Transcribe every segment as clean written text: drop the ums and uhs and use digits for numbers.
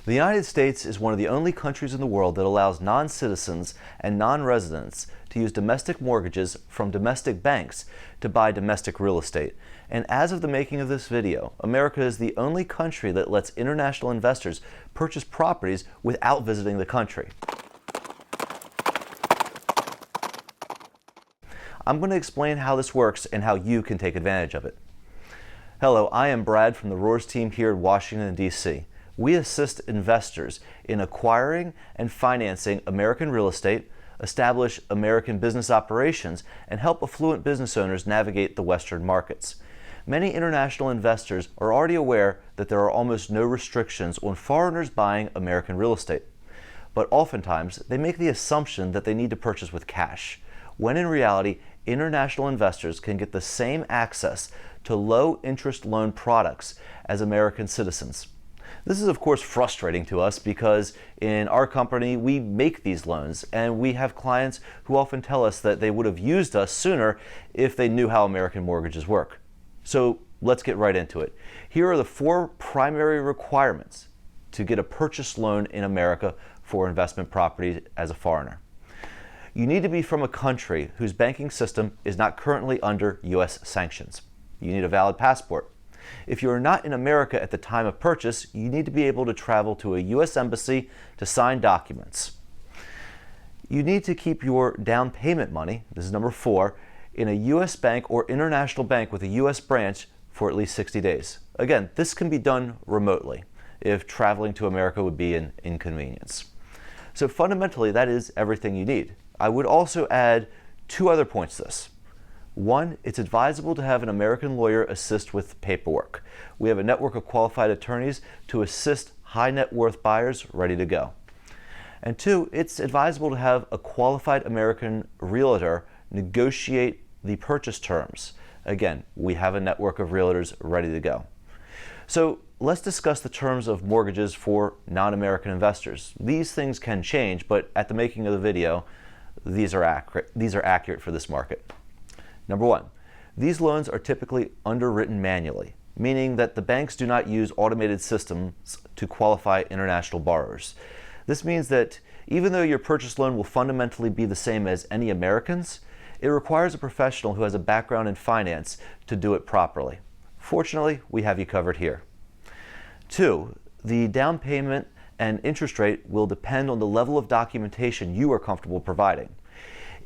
The United States is one of the only countries in the world that allows non-citizens and non-residents to use domestic mortgages from domestic banks to buy domestic real estate. And as of the making of this video, America is the only country that lets international investors purchase properties without visiting the country. I'm going to explain how this works and how you can take advantage of it. Hello, I am Brad from the Roars team here in Washington, D.C. We assist investors in acquiring and financing American real estate, establish American business operations, and help affluent business owners navigate the Western markets. Many international investors are already aware that there are almost no restrictions on foreigners buying American real estate. But oftentimes, they make the assumption that they need to purchase with cash, when in reality, international investors can get the same access to low-interest loan products as American citizens. This is of course frustrating to us because in our company we make these loans and we have clients who often tell us that they would have used us sooner if they knew how American mortgages work. So let's get right into it. Here are the 4 primary requirements to get a purchase loan in America for investment properties as a foreigner. You need to be from a country whose banking system is not currently under U.S. sanctions. You need a valid passport. If you are not in America at the time of purchase, you need to be able to travel to a U.S. embassy to sign documents. You need to keep your down payment money, this is number 4, in a U.S. bank or international bank with a U.S. branch for at least 60 days. Again, this can be done remotely if traveling to America would be an inconvenience. So fundamentally, that is everything you need. I would also add 2 other points to this. 1, it's advisable to have an American lawyer assist with paperwork. We have a network of qualified attorneys to assist high net worth buyers ready to go. And 2, it's advisable to have a qualified American realtor negotiate the purchase terms. Again, we have a network of realtors ready to go. So let's discuss the terms of mortgages for non-American investors. These things can change, but at the making of the video, these are accurate for this market. Number 1, these loans are typically underwritten manually, meaning that the banks do not use automated systems to qualify international borrowers. This means that even though your purchase loan will fundamentally be the same as any American's, it requires a professional who has a background in finance to do it properly. Fortunately, we have you covered here. 2, the down payment and interest rate will depend on the level of documentation you are comfortable providing.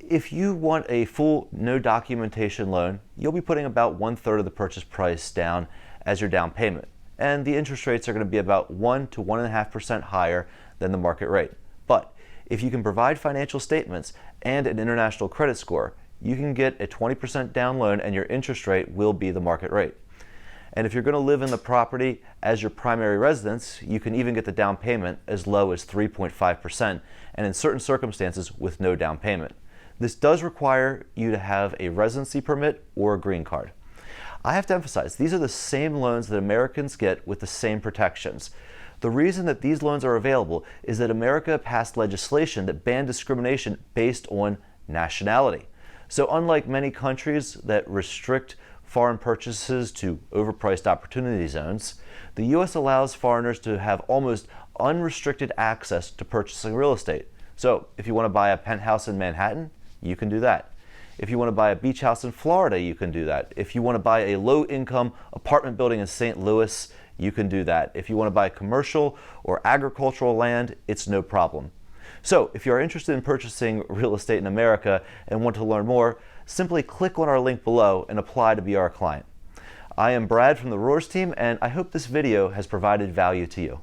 If you want a full no documentation loan, you'll be putting about 1/3 of the purchase price down as your down payment. And the interest rates are going to be about 1 to 1.5% higher than the market rate. But if you can provide financial statements and an international credit score, you can get a 20% down loan and your interest rate will be the market rate. And if you're going to live in the property as your primary residence, you can even get the down payment as low as 3.5% and in certain circumstances with no down payment. This does require you to have a residency permit or a green card. I have to emphasize, these are the same loans that Americans get with the same protections. The reason that these loans are available is that America passed legislation that banned discrimination based on nationality. So unlike many countries that restrict foreign purchases to overpriced opportunity zones, the U.S. allows foreigners to have almost unrestricted access to purchasing real estate. So if you want to buy a penthouse in Manhattan, you can do that. If you want to buy a beach house in Florida, you can do that. If you want to buy a low-income apartment building in St. Louis, you can do that. If you want to buy commercial or agricultural land, it's no problem. So if you are interested in purchasing real estate in America and want to learn more, simply click on our link below and apply to be our client. I am Brad from the Roars team, and I hope this video has provided value to you.